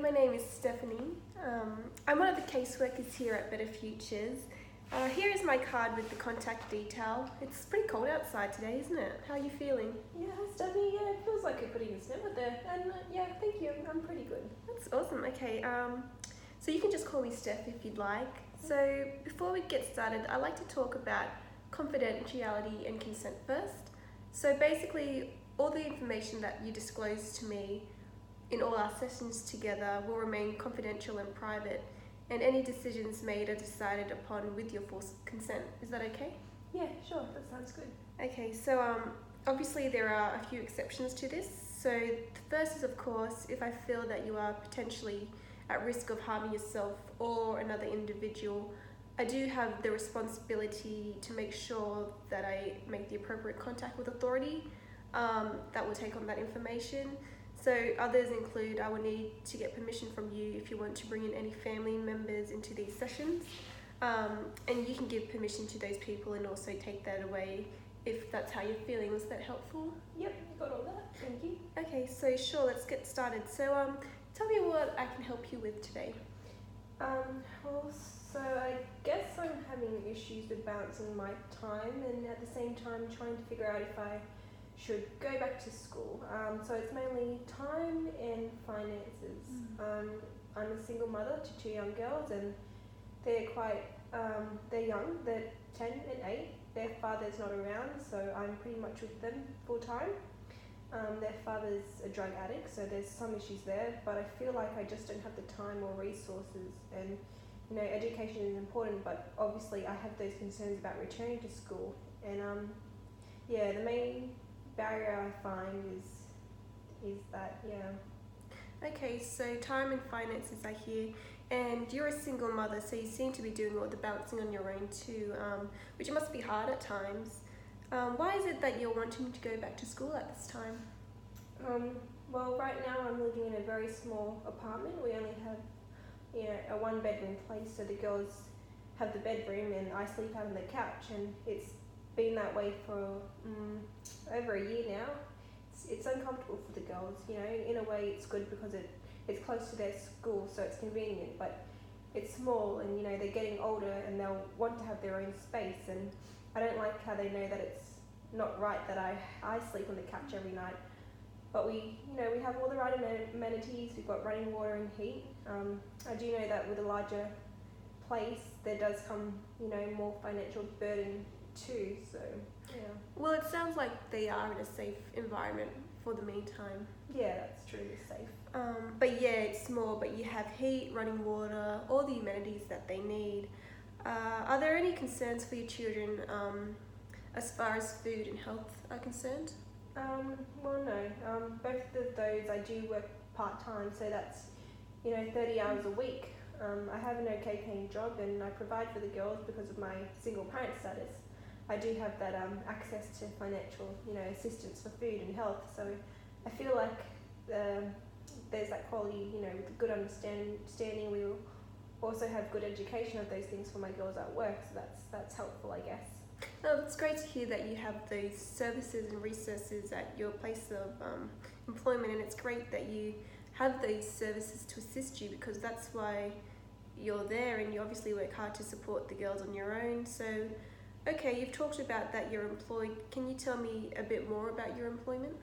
my name is Stephanie. I'm one of the caseworkers here at Better Futures. Here is my card with the contact detail. It's pretty cold outside today, isn't it? How are you feeling? Yeah, Stephanie, it feels like you're putting in snow out there. And thank you, I'm pretty good. That's awesome. Okay, so you can just call me Steph if you'd like. So before we get started, I'd like to talk about confidentiality and consent first. So basically, all the information that you disclose to me in all our sessions together will remain confidential and private, and any decisions made are decided upon with your full consent. Is that okay? Yeah, sure, that sounds good. Okay, so obviously there are a few exceptions to this. So the first is, of course, if I feel that you are potentially at risk of harming yourself or another individual, I do have the responsibility to make sure that I make the appropriate contact with authority that will take on that information. So others include, I will need to get permission from you if you want to bring in any family members into these sessions. And you can give permission to those people and also take that away if that's how you're feeling. Was that helpful? Yep, got all that, thank you. Okay, so sure, let's get started. So tell me what I can help you with today. So I guess I'm having issues with balancing my time and at the same time trying to figure out if I should go back to school. So it's mainly time and finances. I'm a single mother to two young girls, and they're they're young, they're 10 and 8. Their father's not around, so I'm pretty much with them full time. Their father's a drug addict, so there's some issues there, but I feel like I just don't have the time or resources. And education is important, but obviously I have those concerns about returning to school. And the main barrier I find is that. Okay, so time and finances I hear, and you're a single mother, so you seem to be doing all the balancing on your own too, which must be hard at times. Why is it that you're wanting to go back to school at this time? Well, right now I'm living in a very small apartment. We only have a one-bedroom place, so the girls have the bedroom and I sleep out on the couch, and it's been that way for over a year now. It's uncomfortable for the girls. In a way it's good because it's close to their school, so it's convenient, but it's small, and they're getting older and they'll want to have their own space, and I don't like how they know that it's not right that I sleep on the couch every night. But we have all the right amenities. We've got running water and heat. I do know that with a larger place there does come more financial burden too, so yeah. Well, it sounds like they are in a safe environment for the meantime. Yeah, that's true, it's safe. But yeah, it's small, but you have heat, running water, all the amenities that they need. Are there any concerns for your children as far as food and health are concerned? Well, no. Both of those I do work part-time, so that's 30 hours a week. I have an okay paying job, and I provide for the girls because of my single parent status. I do have that access to financial assistance for food and health, so I feel like there's that quality, with good understanding. We will also have good education of those things for my girls at work, so that's helpful, I guess. Oh, it's great to hear that you have those services and resources at your place of employment, and it's great that you have those services to assist you, because that's why you're there, and you obviously work hard to support the girls on your own. So, okay, you've talked about that you're employed. Can you tell me a bit more about your employment?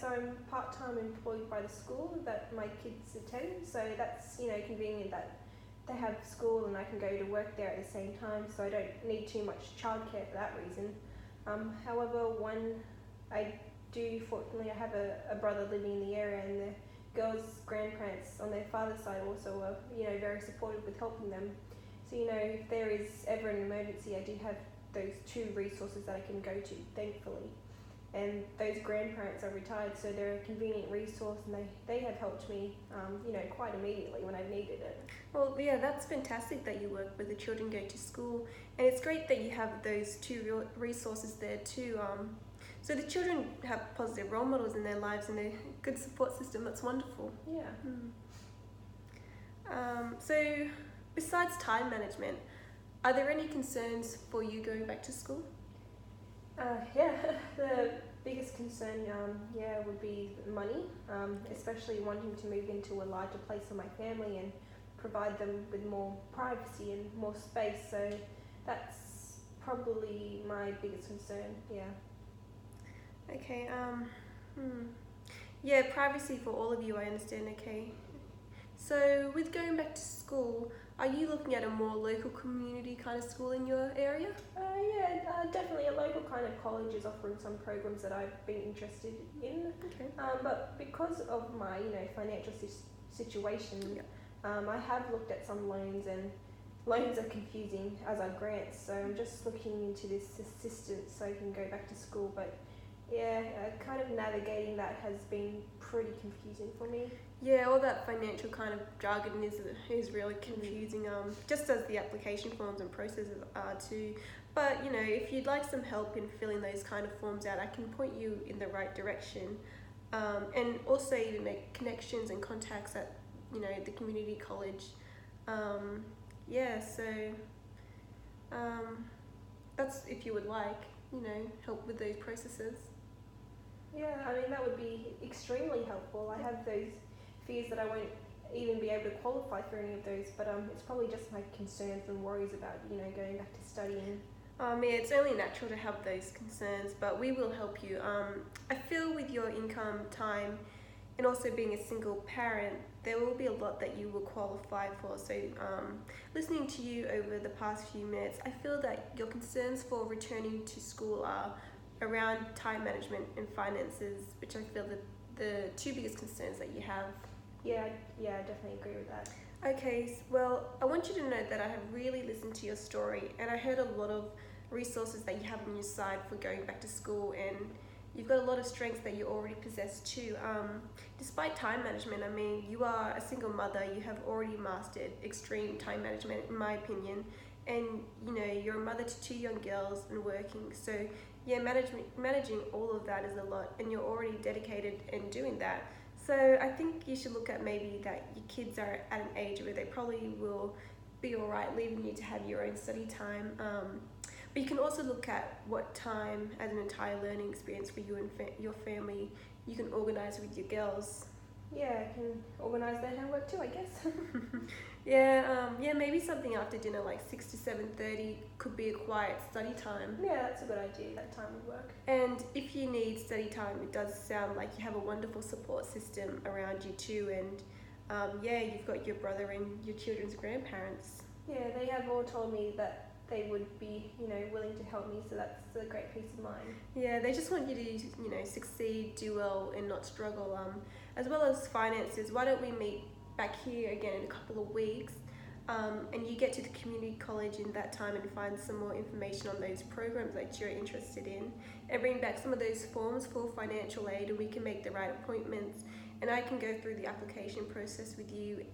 So I'm part-time employed by the school that my kids attend, so that's convenient that they have school and I can go to work there at the same time, so I don't need too much childcare for that reason. However, I fortunately have a brother living in the area, and the girls' grandparents on their father's side also are very supportive with helping them. So if there is ever an emergency, I do have those two resources that I can go to, thankfully. And those grandparents are retired, so they're a convenient resource, and they have helped me, quite immediately when I've needed it. Well, yeah, that's fantastic that you work with the children go to school, and it's great that you have those two resources there too. So the children have positive role models in their lives and a good support system. That's wonderful. Yeah. So besides time management, are there any concerns for you going back to school? The biggest concern, would be money, especially wanting to move into a larger place for my family and provide them with more privacy and more space. So that's probably my biggest concern. Yeah. Okay. Yeah, privacy for all of you, I understand. Okay. So with going back to school, are you looking at a more local community kind of school in your area? Definitely a local kind of college is offering some programs that I've been interested in. Okay. But because of my, financial situation, I have looked at some loans, and loans are confusing as are grants. So I'm just looking into this assistance so I can go back to school. But kind of navigating that has been pretty confusing for me. Yeah, all that financial kind of jargon is really confusing, just as the application forms and processes are too. But, if you'd like some help in filling those kind of forms out, I can point you in the right direction. And also even make connections and contacts at, the community college. That's if you would like, help with those processes. Yeah, I mean, that would be extremely helpful. I have those fears that I won't even be able to qualify for any of those, but it's probably just my concerns and worries about, going back to studying. It's only natural to have those concerns, but we will help you. I feel with your income, time, and also being a single parent, there will be a lot that you will qualify for. So listening to you over the past few minutes, I feel that your concerns for returning to school are around time management and finances, which I feel that the two biggest concerns that you have. Yeah, I definitely agree with that. Okay, well, I want you to know that I have really listened to your story, and I heard a lot of resources that you have on your side for going back to school, and you've got a lot of strengths that you already possess too. Despite time management, you are a single mother, you have already mastered extreme time management, in my opinion, and you're a mother to 2 young girls and working, so yeah, managing all of that is a lot, and you're already dedicated in doing that. So I think you should look at maybe that your kids are at an age where they probably will be all right leaving you to have your own study time. But you can also look at what time as an entire learning experience for you and your family you can organise with your girls. Yeah, I can organise their homework too, I guess. Maybe something after dinner like 6 to 7:30 could be a quiet study time. Yeah, that's a good idea. That time would work. And if you need study time, it does sound like you have a wonderful support system around you too. And you've got your brother and your children's grandparents. Yeah, they have all told me that they would be, willing to help me. So that's a great peace of mind. Yeah, they just want you to, succeed, do well, and not struggle. As well as finances, why don't we meet back here again in a couple of weeks, and you get to the community college in that time and find some more information on those programs that you're interested in, and bring back some of those forms for financial aid, and we can make the right appointments, and I can go through the application process with you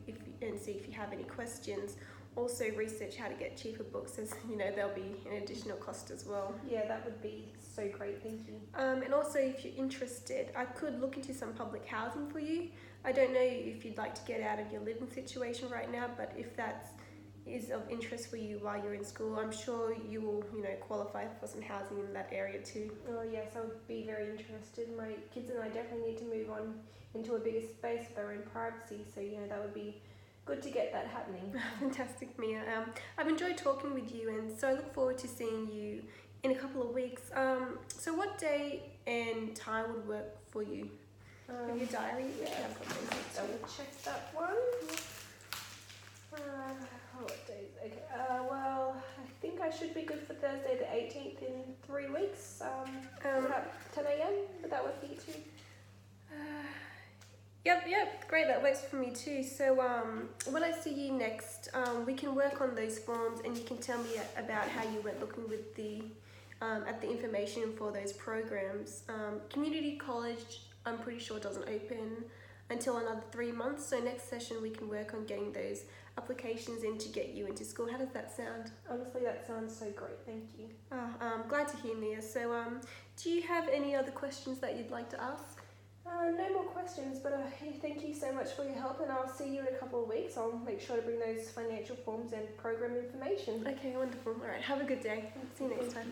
and see if you have any questions. Also research how to get cheaper books, as there'll be an additional cost as well. Yeah, that would be so great, thank you. And also if you're interested, I could look into some public housing for you. I don't know if you'd like to get out of your living situation right now, but if that is of interest for you while you're in school, I'm sure you will, qualify for some housing in that area too. Oh yes, I would be very interested. My kids and I definitely need to move on into a bigger space with our own privacy, so that would be good to get that happening. Fantastic, Mia. I've enjoyed talking with you, and so I look forward to seeing you in a couple of weeks. So what day and time would work for you? Your diary? Yeah, double check that one. What days? Okay. I think I should be good for Thursday the 18th in 3 weeks. About 10 a.m. Would that work for you too? Yep, great, that works for me too. So when I see you next, we can work on those forms, and you can tell me about how you went looking with at the information for those programs. Community college, I'm pretty sure doesn't open until another 3 months, so next session we can work on getting those applications in to get you into school. How does that sound? Honestly, that sounds so great, thank you. Glad to hear, Mia. So do you have any other questions that you'd like to ask? No more questions, but thank you so much for your help, and I'll see you in a couple of weeks. I'll make sure to bring those financial forms and program information. Okay, wonderful. All right, have a good day. See you next time.